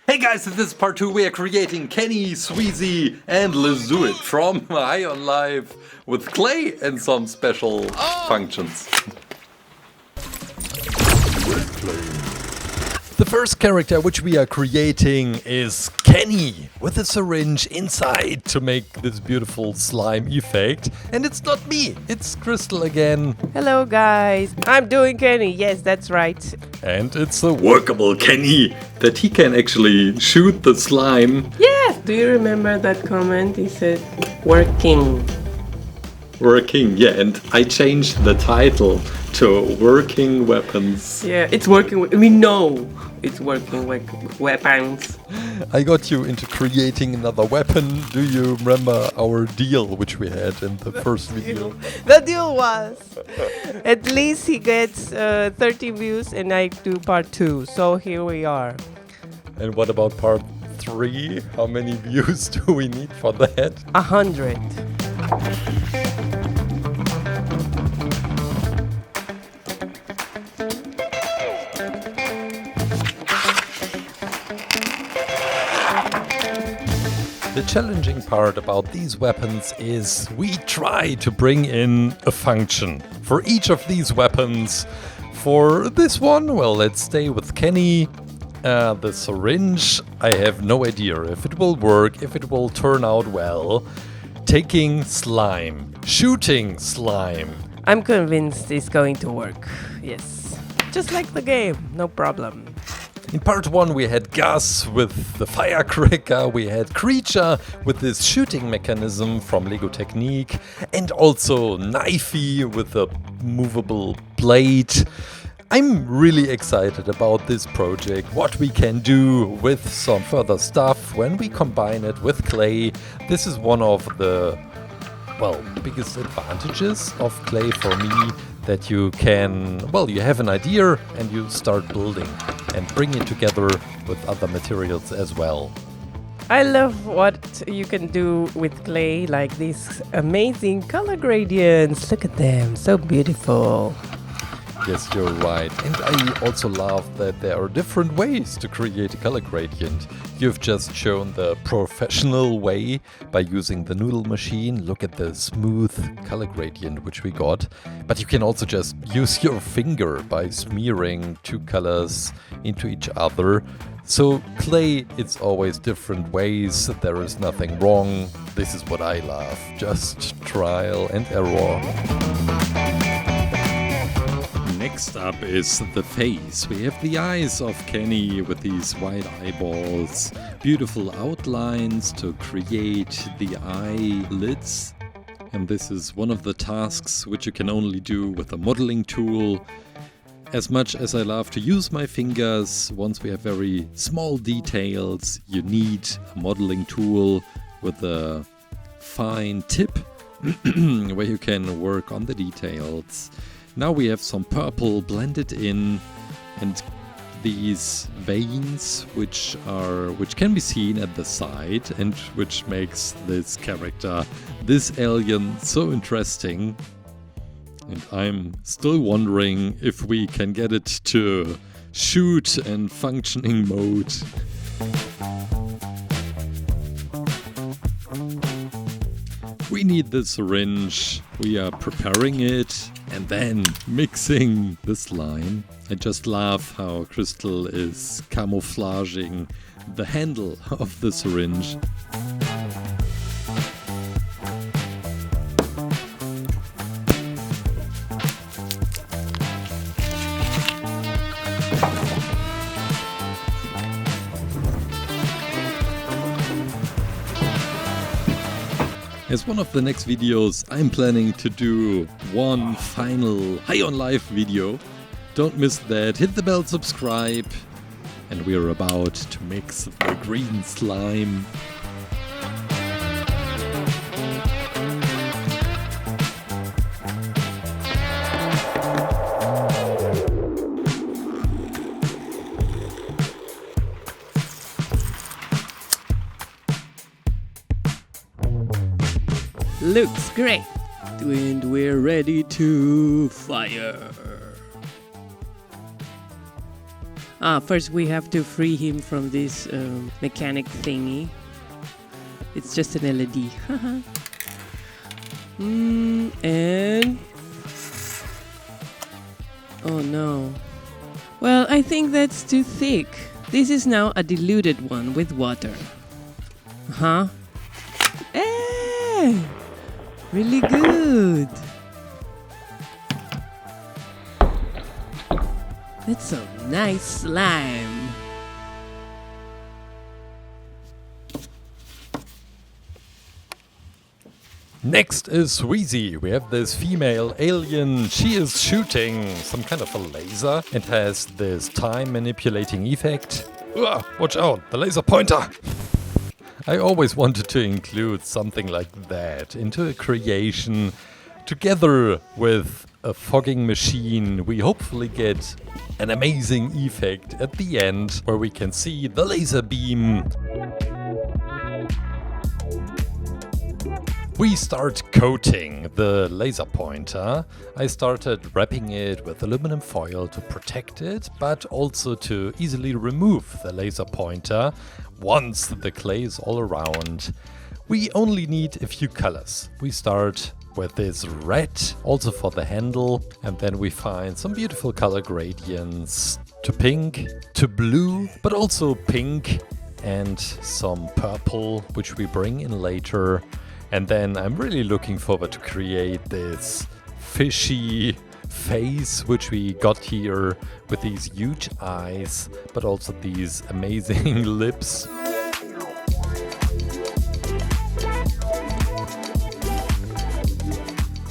Hey guys, in this part 2 we are creating Kenny, Sweezy and Lezduit from High on Life with clay and some special functions. The first character which we are creating is Kenny with a syringe inside to make this beautiful slime effect. And it's not me, it's Crystal again. Hello guys, I'm doing Kenny, yes that's right. And it's a workable Kenny that he can actually shoot the slime. Yeah, do you remember that comment? He said working. Working, yeah, and I changed the title to Working Weapons. Yeah, it's working, we know it's working weapons. I got you into creating another weapon. Do you remember our deal which we had in the first video? The deal was, at least he gets 30 views and I do part 2, so here we are. And what about part 3? How many views do we need for that? 100. The challenging part about these weapons is we try to bring in a function for each of these weapons. For this one, well, let's stay with Kenny. The syringe, I have no idea if it will work, if it will turn out well. Taking slime, shooting slime. I'm convinced it's going to work, yes. Just like the game, no problem. In part 1 we had Gus with the firecracker, we had Creature with this shooting mechanism from Lego Technique, and also Knifey with a movable blade. I'm really excited about this project, what we can do with some further stuff when we combine it with clay. This is one of the, well, biggest advantages of clay for me, that you can, well, you have an idea and you start building and bring it together with other materials as well. I love what you can do with clay, like these amazing color gradients. Look at them, so beautiful. Yes, you're right. And I also love that there are different ways to create a color gradient. You've just shown the professional way by using the noodle machine. Look at the smooth color gradient which we got. But you can also just use your finger by smearing two colors into each other. So clay, it's always different ways. There is nothing wrong. This is what I love. Just trial and error. Next up is the face. We have the eyes of Kenny with these white eyeballs, beautiful outlines to create the eyelids. And this is one of the tasks which you can only do with a modeling tool. As much as I love to use my fingers, once we have very small details, you need a modeling tool with a fine tip where you can work on the details. Now we have some purple blended in, and these veins which can be seen at the side and which makes this character, this alien, so interesting. And I'm still wondering if we can get it to shoot and functioning mode. We need the syringe, we are preparing it and then mixing the slime. I just love how Crystal is camouflaging the handle of the syringe. As one of the next videos, I'm planning to do one final High on Life video. Don't miss that, hit the bell, subscribe, and we're about to mix the green slime. Looks great. And we're ready to fire. First we have to free him from this mechanic thingy. It's just an LED. And... oh no. Well, I think that's too thick. This is now a diluted one with water. Hey! Really good. That's some nice slime. Next is Sweezy. We have this female alien. She is shooting some kind of a laser and has this time manipulating effect. Watch out, the laser pointer! I always wanted to include something like that into a creation. Together with a fogging machine, we hopefully get an amazing effect at the end where we can see the laser beam. We start coating the laser pointer. I started wrapping it with aluminum foil to protect it, but also to easily remove the laser pointer once the clay is all around. We only need a few colors. We start with this red, also for the handle, and then we find some beautiful color gradients to pink, to blue, but also pink and some purple, which we bring in later. And then I'm really looking forward to create this fishy face, which we got here with these huge eyes, but also these amazing lips.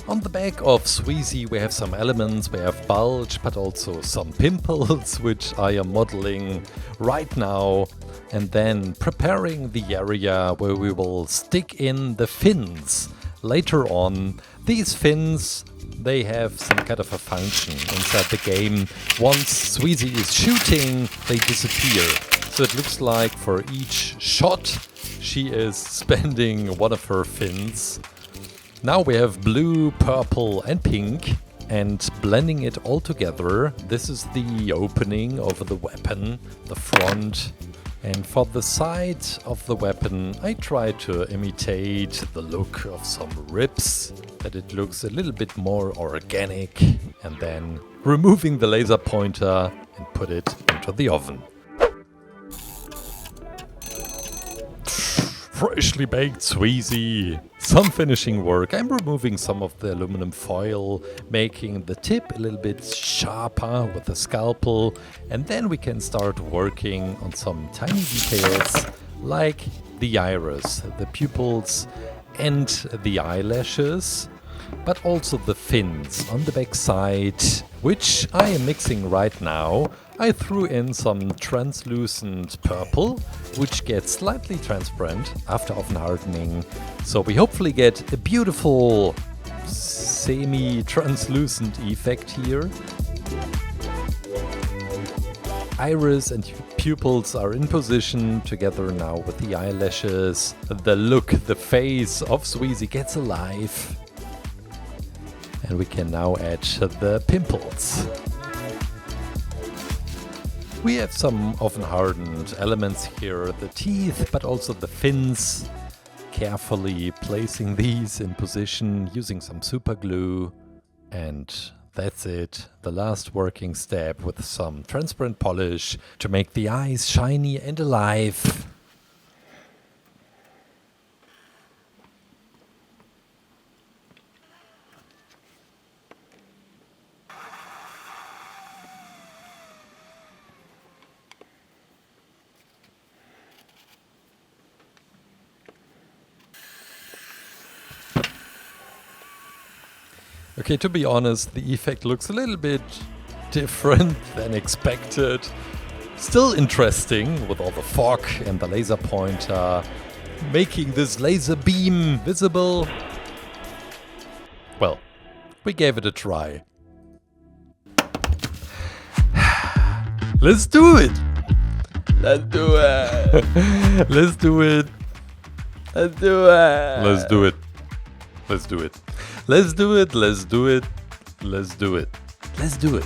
On the back of Sweezy we have some elements, we have bulge, but also some pimples, which I am modeling right now. And then preparing the area where we will stick in the fins later on. These fins, they have some kind of a function inside the game. Once Sweezy is shooting, they disappear. So it looks like for each shot, she is spending one of her fins. Now we have blue, purple and pink, and blending it all together. This is the opening of the weapon, the front. And for the side of the weapon, I try to imitate the look of some ribs, that it looks a little bit more organic, and then removing the laser pointer and put it into the oven. Freshly baked Sweezy. Some finishing work. I'm removing some of the aluminum foil, making the tip a little bit sharper with the scalpel, and then we can start working on some tiny details like the iris, the pupils and the eyelashes, but also the fins on the back side, which I am mixing right now. I threw in some translucent purple, which gets slightly transparent after oven hardening. So we hopefully get a beautiful semi-translucent effect here. Iris and pupils are in position together now with the eyelashes. The look, the face of Sweezy gets alive. And we can now add the pimples. We have some often hardened elements here, the teeth, but also the fins. Carefully placing these in position using some super glue. And that's it, the last working step with some transparent polish to make the eyes shiny and alive. Okay, to be honest, the effect looks a little bit different than expected. Still interesting with all the fog and the laser pointer, making this laser beam visible. Well, we gave it a try. Let's do it! Let's do it! Let's do it! Let's do it! Let's do it! Let's do it! Let's do it, let's do it, let's do it, let's do it.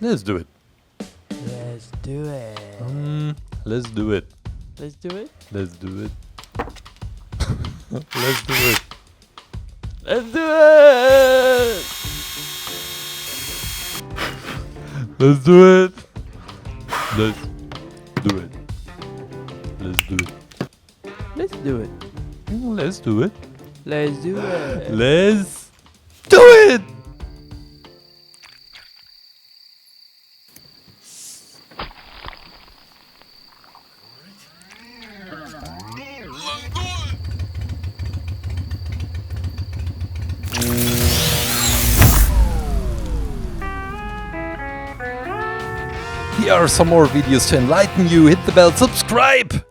Let's do it. Let's do it. Let's do it. Let's do it. Let's do it. Let's do it. Let's do it. Let's do it. Let's do it. Let's do it. Let's do it. Let's do it. Let's do it. Let's do it. Here are some more videos to enlighten you. Hit the bell, subscribe!